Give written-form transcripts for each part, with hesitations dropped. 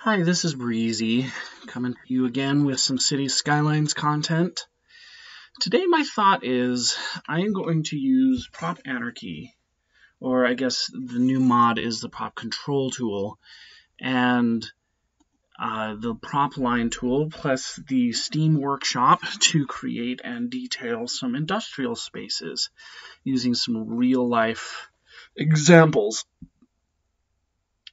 Hi, this is Breezy, coming to you again with some City Skylines content. Today my thought is I am going to use Prop Anarchy, or I guess the new mod is the Prop Control tool, and the Prop Line tool, plus the Steam Workshop to create and detail some industrial spaces using some real-life examples.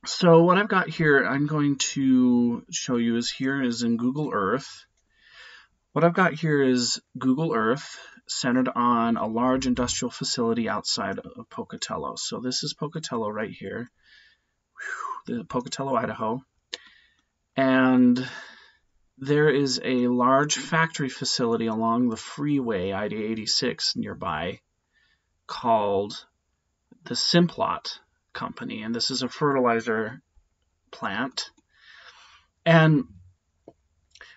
So what I've got here, I'm going to show you is in Google Earth. What I've got here is Google Earth centered on a large industrial facility outside of Pocatello. So this is Pocatello right here, the Pocatello, Idaho. And there is a large factory facility along the freeway, I-86 nearby, called the Simplot company, and this is a fertilizer plant. And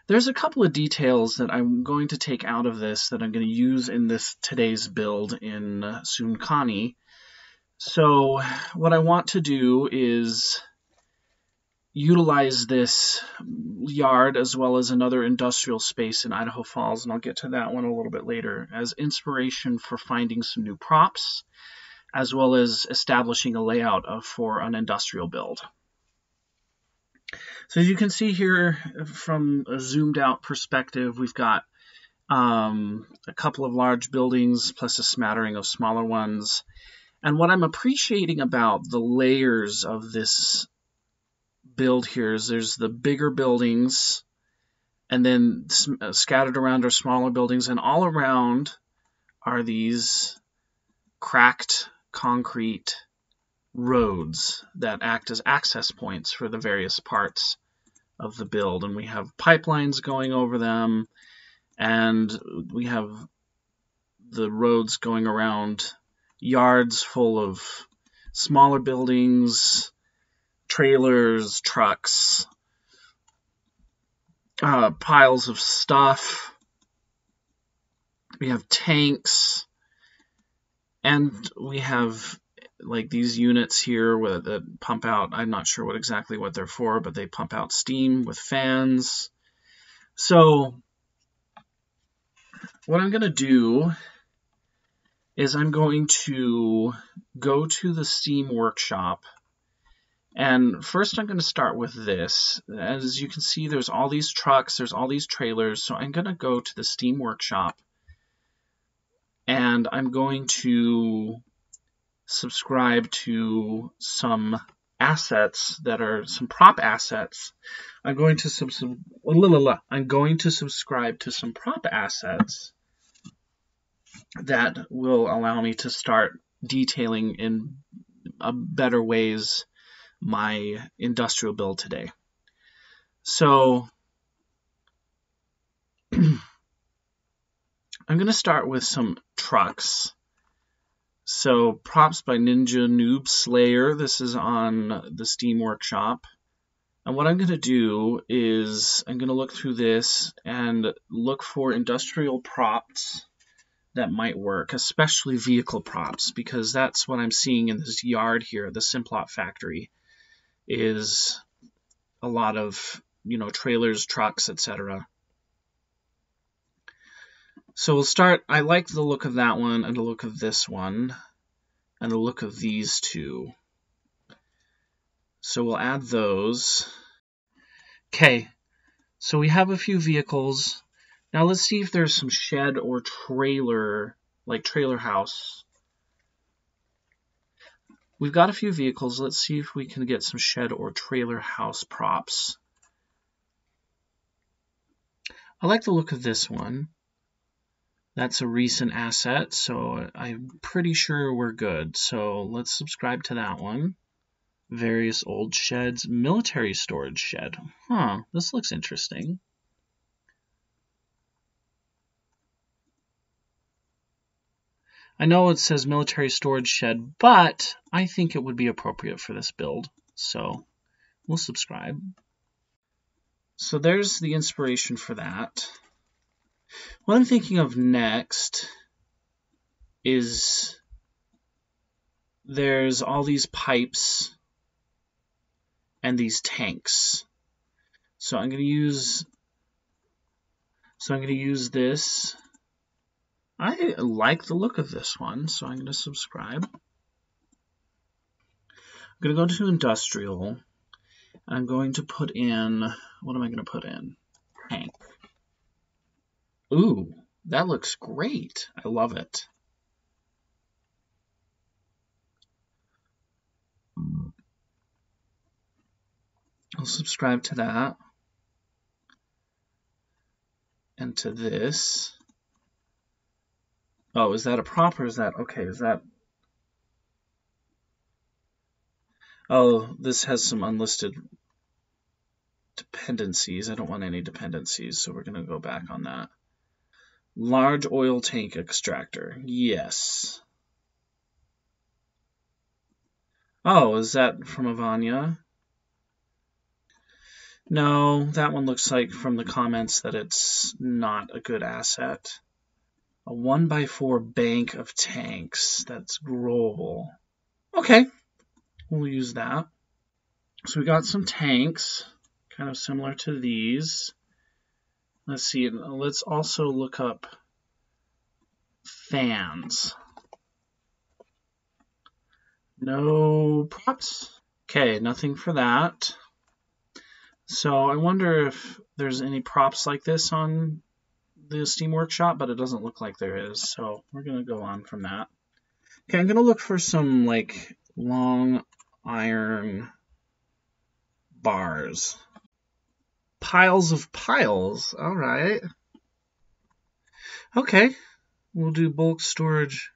there's a couple of details that I'm going to take out of this that I'm going to use in today's build in Soonkahni. So what I want to do is utilize this yard as well as another industrial space in Idaho Falls, and I'll get to that one a little bit later, as inspiration for finding some new props, as well as establishing a layout for an industrial build. So as you can see here from a zoomed out perspective, we've got a couple of large buildings plus a smattering of smaller ones. And what I'm appreciating about the layers of this build here is there's the bigger buildings, and then scattered around are smaller buildings, and all around are these cracked concrete roads that act as access points for the various parts of the build. And we have pipelines going over them, and we have the roads going around yards full of smaller buildings, trailers, trucks, piles of stuff. We have tanks. And we have like these units here that pump out, I'm not sure exactly what they're for, but they pump out steam with fans. So what I'm going to do is I'm going to go to the Steam Workshop. And first I'm going to start with this. As you can see, there's all these trucks, there's all these trailers. So I'm going to go to the Steam Workshop, and I'm going to subscribe to some assets that are some prop assets. I'm going to subscribe to some prop assets that will allow me to start detailing in better ways my industrial build today. So I'm going to start with some trucks. So props by Ninja Noob Slayer. This is on the Steam Workshop. And what I'm going to do is I'm going to look through this and look for industrial props that might work, especially vehicle props, because that's what I'm seeing in this yard here, the Simplot factory, is a lot of, trailers, trucks, etc. So we'll start. I like the look of that one and the look of this one and the look of these two. So we'll add those. Okay, so we have a few vehicles. Now let's see if there's some shed or trailer, like trailer house. We've got a few vehicles. Let's see if we can get some shed or trailer house props. I like the look of this one. That's a recent asset, so I'm pretty sure we're good. So let's subscribe to that one. Various old sheds. Military storage shed. This looks interesting. I know it says military storage shed, but I think it would be appropriate for this build. So we'll subscribe. So there's the inspiration for that. What I'm thinking of next is there's all these pipes and these tanks. So I'm going to use this. I like the look of this one, so I'm going to subscribe. I'm going to go to industrial. I'm going to put in, what am I going to put in? Tank. Ooh, that looks great. I love it. I'll subscribe to that. And to this. Oh, is that a prop or is that, okay, is that, oh, this has some unlisted dependencies. I don't want any dependencies, so we're going to go back on that. Large oil tank extractor. Yes. Oh, is that from Avanya? No, that one looks like from the comments that it's not a good asset. A 1x4 bank of tanks that's growable. Okay, we'll use that. So we got some tanks, kind of similar to these. Let's see, let's also look up fans. No props. Okay, nothing for that. So I wonder if there's any props like this on the Steam Workshop, but it doesn't look like there is, so we're going to go on from that. Okay, I'm going to look for some, like, long iron bars. Piles of piles, all right. Okay, we'll do bulk storage.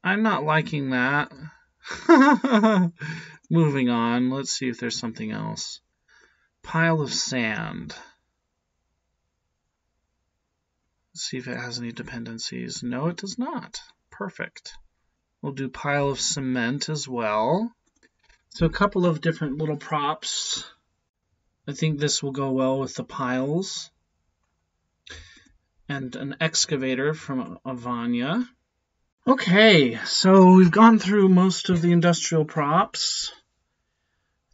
I'm not liking that. Moving on, let's see if there's something else. Pile of sand. Let's see if it has any dependencies. No, it does not. Perfect. We'll do pile of cement as well. So a couple of different little props. I think this will go well with the piles. And an excavator from Avanya. Okay, so we've gone through most of the industrial props,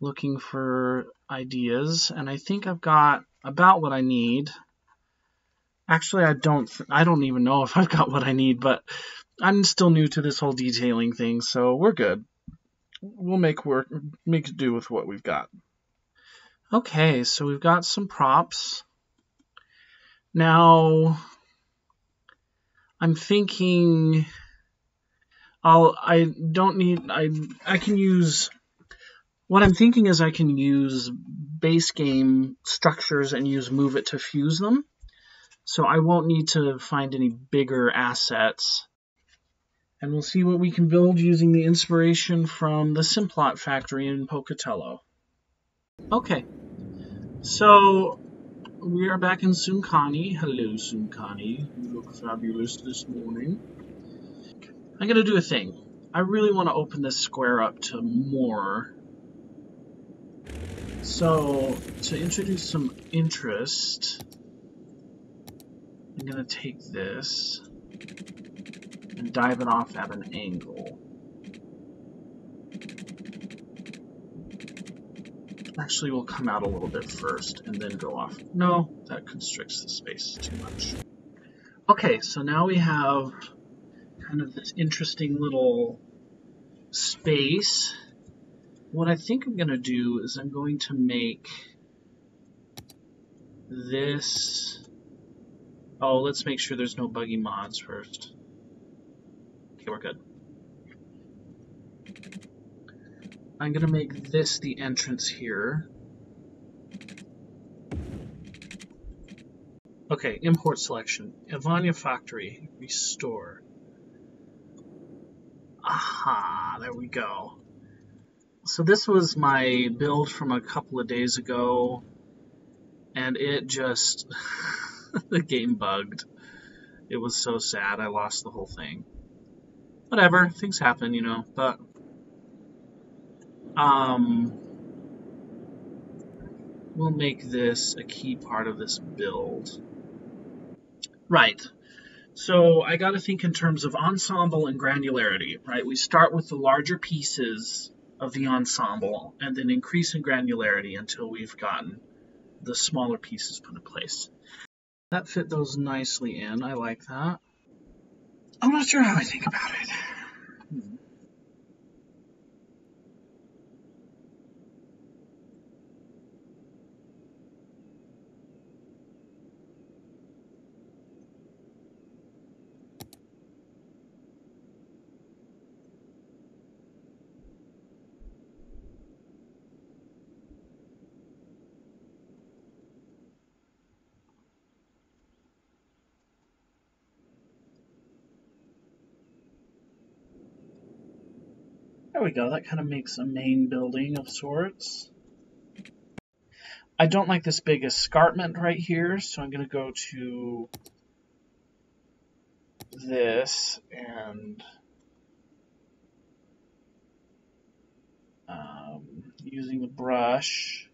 looking for ideas, and I think I've got about what I need. Actually, I don't even know if I've got what I need, but I'm still new to this whole detailing thing, so we're good. We'll make do with what we've got. Okay, so we've got some props. Now, I'm thinking I can use, what I'm thinking is I can use base game structures and use Move It to fuse them. So I won't need to find any bigger assets. And we'll see what we can build using the inspiration from the Simplot factory in Pocatello. Okay, so we are back in Soonkahni. Hello, Soonkahni. You look fabulous this morning. I'm going to do a thing. I really want to open this square up to more. So, to introduce some interest, I'm going to take this and dive it off at an angle. Actually, we'll come out a little bit first and then go off. No, that constricts the space too much. Okay, so now we have kind of this interesting little space. What I think I'm going to do is I'm going to make this... Oh, let's make sure there's no buggy mods first. Okay, we're good. I'm going to make this the entrance here. Okay, import selection. Avanya Factory. Restore. Aha, there we go. So this was my build from a couple of days ago, and it just... the game bugged. It was so sad, I lost the whole thing. Whatever, things happen, you know, but... we'll make this a key part of this build. Right. So I got to think in terms of ensemble and granularity, right? We start with the larger pieces of the ensemble and then increase in granularity until we've gotten the smaller pieces put in place. That fit those nicely in. I like that. I'm not sure how I think about it. There we go. That kind of makes a main building of sorts. I don't like this big escarpment right here, so I'm going to go to this and using the brush,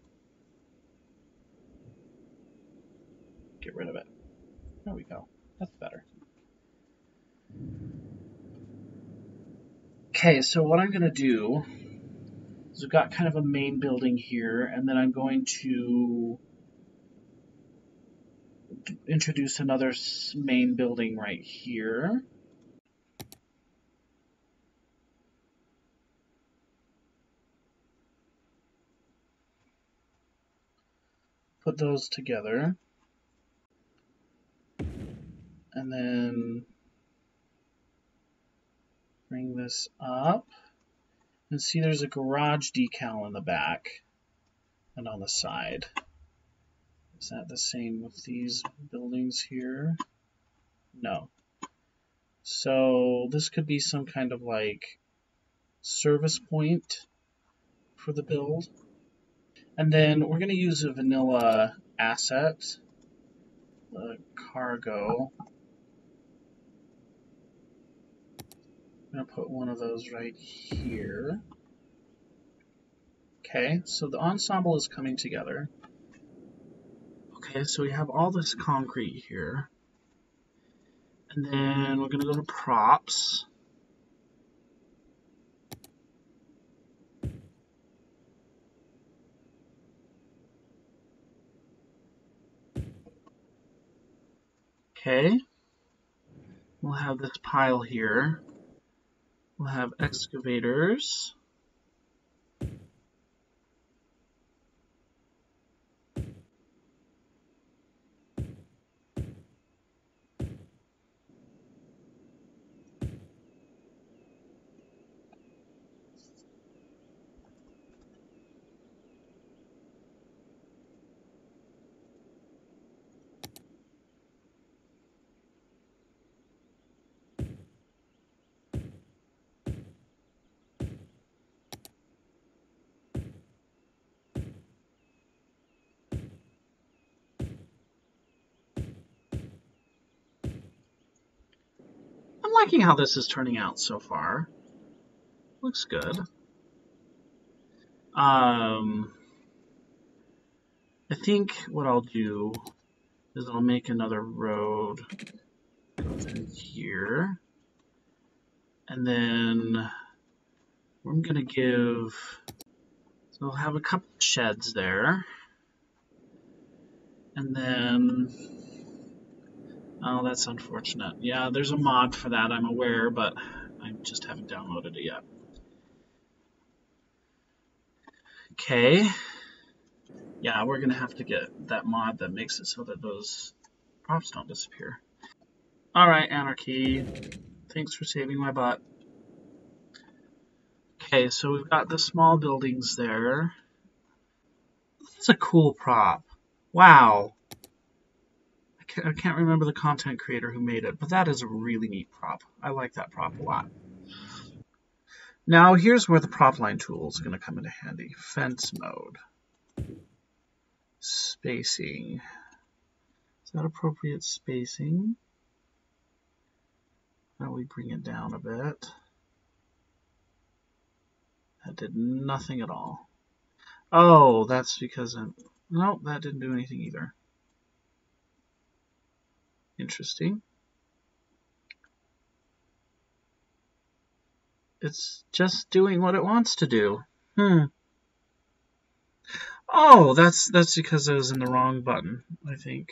get rid of it. There we go. That's better. Okay, so what I'm going to do is we've got kind of a main building here, and then I'm going to introduce another main building right here. Put those together. And then bring this up. And see there's a garage decal in the back and on the side. Is that the same with these buildings here? No. So this could be some kind of like service point for the build. And then we're going to use a vanilla asset, the cargo. I'm going to put one of those right here. Okay, so the ensemble is coming together. Okay, so we have all this concrete here. And then we're going to go to props. Okay, we'll have this pile here. We'll have excavators. I'm liking how this is turning out so far. Looks good. I think what I'll do is I'll make another road go through here. And then I'm going to give, so we'll have a couple sheds there. And then, oh, that's unfortunate. Yeah, there's a mod for that, I'm aware, but I just haven't downloaded it yet. Okay. Yeah, we're going to have to get that mod that makes it so that those props don't disappear. Alright, Anarchy. Thanks for saving my butt. Okay, so we've got the small buildings there. That's a cool prop. Wow. I can't remember the content creator who made it, but that is a really neat prop. I like that prop a lot. Now here's where the prop line tool is going to come into handy. Fence mode. Spacing. Is that appropriate spacing? Now we bring it down a bit. That did nothing at all. Oh, that's because nope, that didn't do anything either. Interesting. It's just doing what it wants to do. Oh, that's because I was in the wrong button, I think.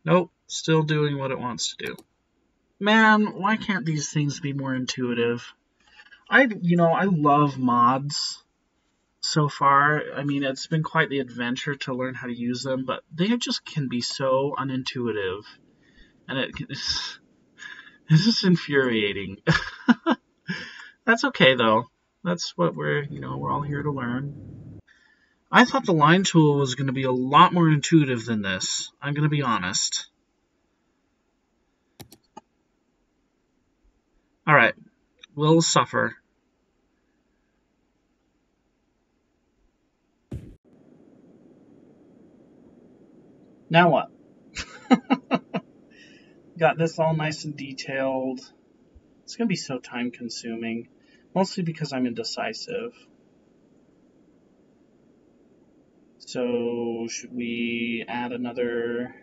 Nope, still doing what it wants to do. Man, why can't these things be more intuitive? I love mods so far. I mean, it's been quite the adventure to learn how to use them, but they just can be so unintuitive, and it's just infuriating. That's okay though. That's what we're all here to learn. I thought the line tool was going to be a lot more intuitive than this. I'm going to be honest. All right, we'll suffer. Now what? Got this all nice and detailed. It's going to be so time consuming, mostly because I'm indecisive. So should we add another?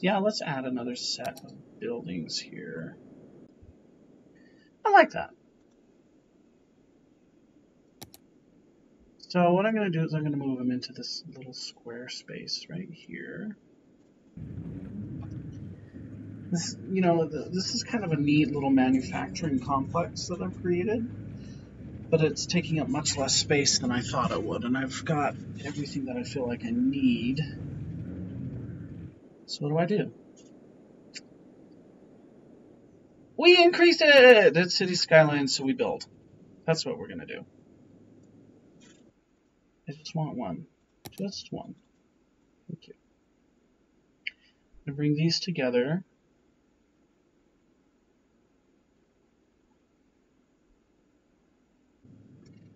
Yeah, let's add another set of buildings here. I like that. So what I'm going to do is I'm going to move them into this little square space right here. This, this is kind of a neat little manufacturing complex that I've created, but it's taking up much less space than I thought it would, and I've got everything that I feel like I need. So what do? We increased it! It's city skyline, so we build. That's what we're going to do. I just want one. Just one. Thank you. I'm going to bring these together.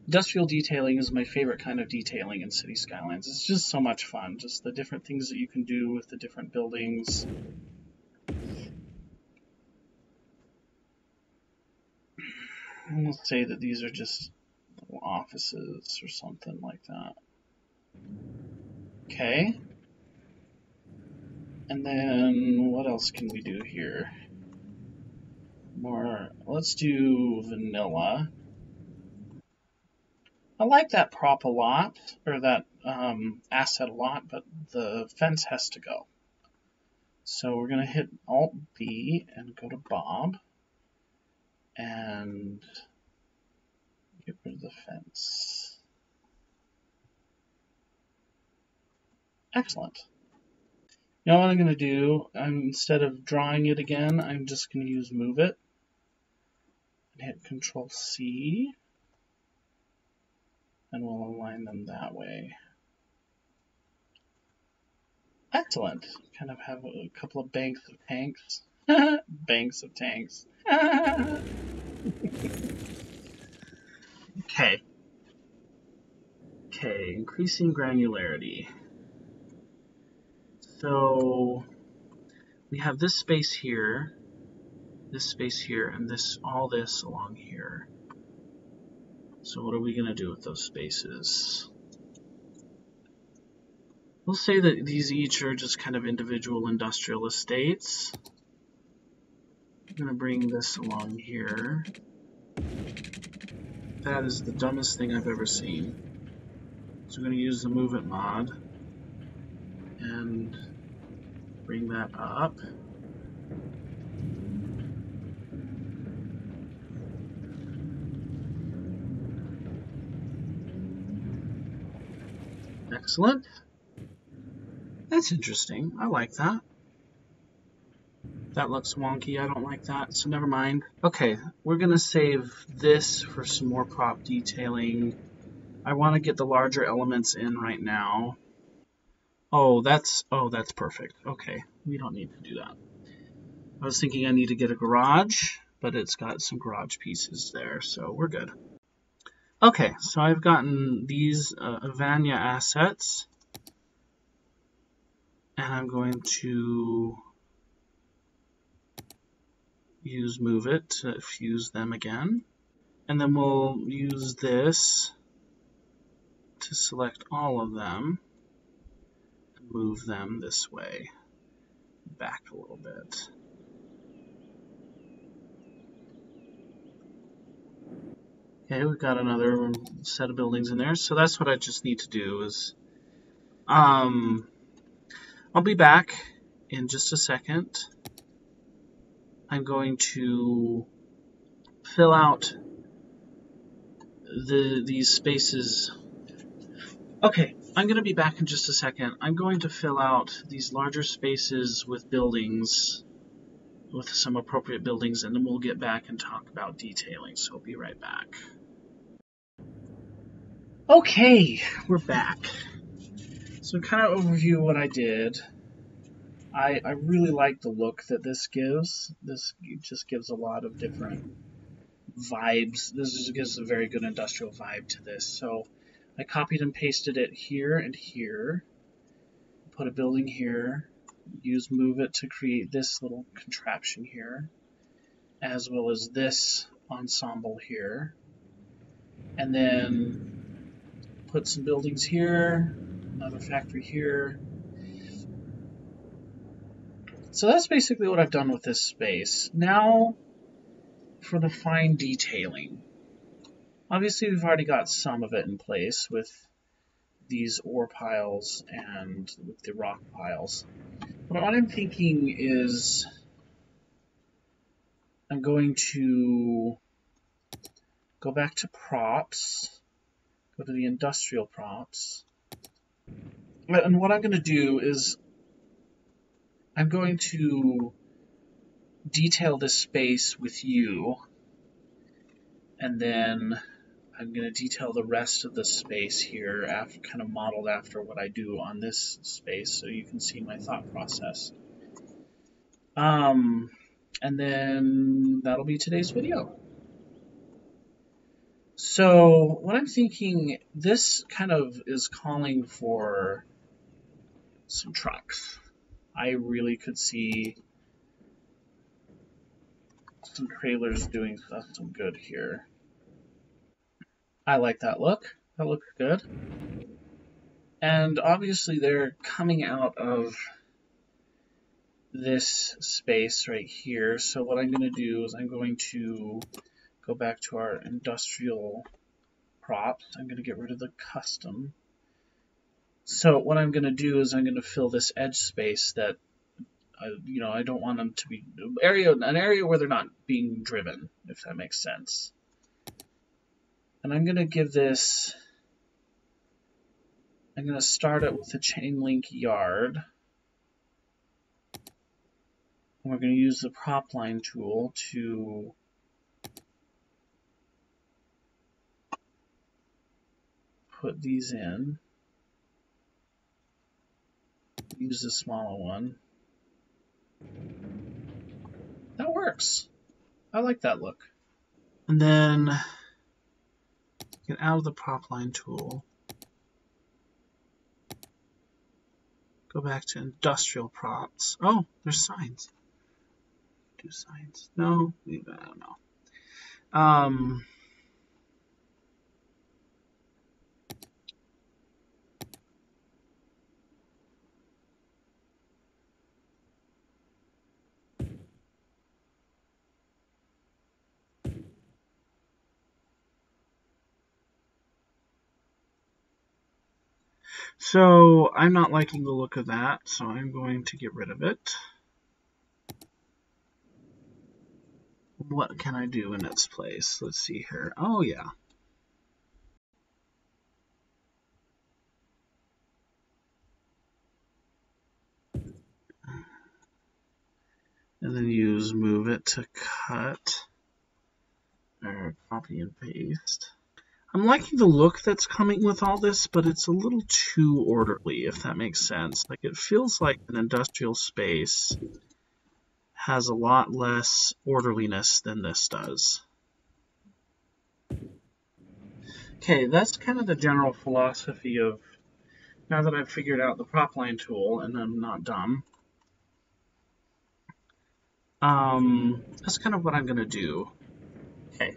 Industrial detailing is my favorite kind of detailing in city skylines. It's just so much fun. Just the different things that you can do with the different buildings. And we'll say that these are just little offices or something like that. Okay. And then what else can we do here? More. Let's do vanilla. I like that prop a lot, or that asset a lot, but the fence has to go. So we're going to hit Alt-B and go to Bob and get rid of the fence. Excellent. Now what I'm going to do, instead of drawing it again, I'm just going to use Move It and hit Control-C, and we'll align them that way. Excellent. Kind of have a couple of banks of tanks. Banks of tanks. Okay. Okay, increasing granularity. So we have this space here, and all this along here. So what are we going to do with those spaces? We'll say that these each are just kind of individual industrial estates. I'm going to bring this along here. That is the dumbest thing I've ever seen. So I'm going to use the Move It mod and bring that up. Excellent. That's interesting. I like that. That looks wonky. I don't like that, so never mind. Okay, we're going to save this for some more prop detailing. I want to get the larger elements in right now. Oh, that's perfect. Okay, we don't need to do that. I was thinking I need to get a garage, but it's got some garage pieces there, so we're good. Okay, so I've gotten these Avanya assets, and I'm going to use Move It to fuse them again. And then we'll use this to select all of them and move them this way, back a little bit. Okay, we've got another set of buildings in there. So that's what I just need to do is, I'll be back in just a second. I'm going to fill out these spaces. Okay, I'm going to be back in just a second. I'm going to fill out these larger spaces with buildings, with some appropriate buildings, and then we'll get back and talk about detailing. So I'll be right back. Okay, we're back. So kind of overview what I did. I really like the look that this gives. This just gives a lot of different vibes. This just gives a very good industrial vibe to this. So I copied and pasted it here and here. Put a building here. Use Move It to create this little contraption here, as well as this ensemble here. And then put some buildings here, another factory here. So that's basically what I've done with this space. Now for the fine detailing. Obviously we've already got some of it in place with these ore piles and with the rock piles. But what I'm thinking is I'm going to go back to props, go to the industrial props, and what I'm going to do is I'm going to detail this space with you, and then I'm going to detail the rest of the space here, after, kind of modeled after what I do on this space, so you can see my thought process. And then that'll be today's video. So what I'm thinking, this kind of is calling for some trucks. I really could see some trailers doing some good here. I like that look. That looks good. And obviously they're coming out of this space right here. So what I'm going to do is I'm going to go back to our industrial props. I'm going to get rid of the custom. So what I'm going to do is I'm going to fill this edge space that I don't want them to be an area where they're not being driven, if that makes sense. And I'm going to give this, I'm going to start it with a chain link yard. And we're going to use the prop line tool to put these in. Use the smaller one. That works. I like that look. And then get out of the prop line tool. Go back to industrial props. Oh, there's signs. Do signs. No, I don't know. So I'm not liking the look of that, so I'm going to get rid of it. What can I do in its place? Let's see here. Oh, yeah. And then use Move It to cut, or copy and paste. I'm liking the look that's coming with all this, but it's a little too orderly, if that makes sense. Like, it feels like an industrial space has a lot less orderliness than this does. Okay, that's kind of the general philosophy of, now that I've figured out the prop line tool, and I'm not dumb, that's kind of what I'm going to do. Okay,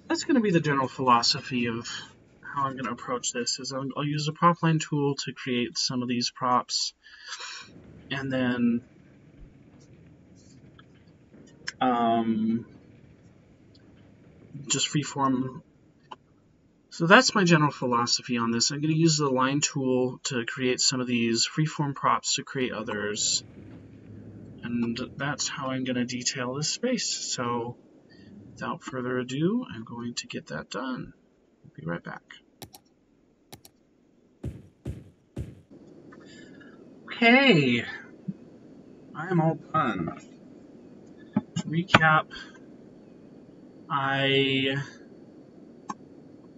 that's going to be the general philosophy of how I'm going to approach this. Is I'll use the prop line tool to create some of these props, and then just freeform So that's my general philosophy on this. I'm going to use the line tool to create some of these freeform props to create others. And that's how I'm going to detail this space. So without further ado, I'm going to get that done. I'll be right back. Okay, I'm all done. To recap,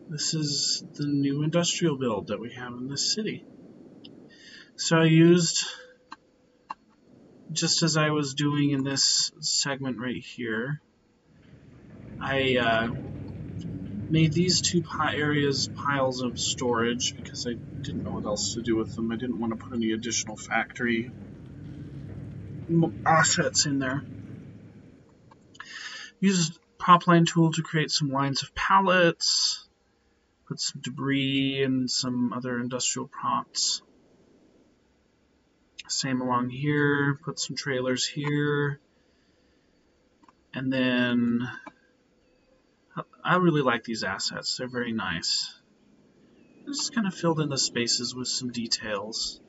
this is the new industrial build that we have in this city. So I used, just as I was doing in this segment right here, I made these two areas piles of storage because I didn't know what else to do with them. I didn't want to put any additional factory assets in there. Used prop line tool to create some lines of pallets. Put some debris and some other industrial props. Same along here, put some trailers here. And then, I really like these assets, they're very nice. I just kind of filled in the spaces with some details.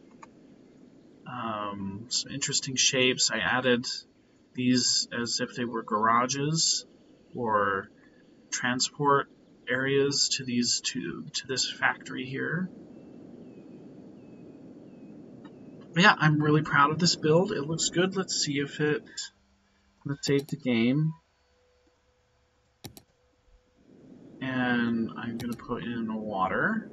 Some interesting shapes. I added these as if they were garages or transport areas to these to this factory here. But yeah, I'm really proud of this build. It looks good. Let's see if it. Let's save the game, and I'm gonna put in water.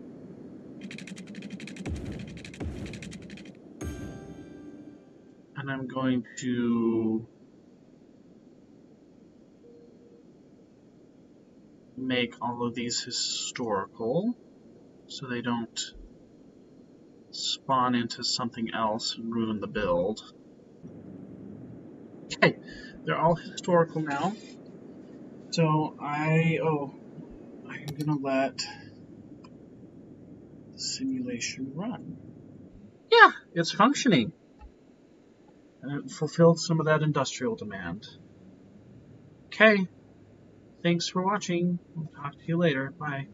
And I'm going to make all of these historical so they don't spawn into something else and ruin the build. Okay, they're all historical now. So I'm gonna let the simulation run. Yeah, it's functioning. And it fulfilled some of that industrial demand. Okay, thanks for watching. We'll talk to you later. Bye.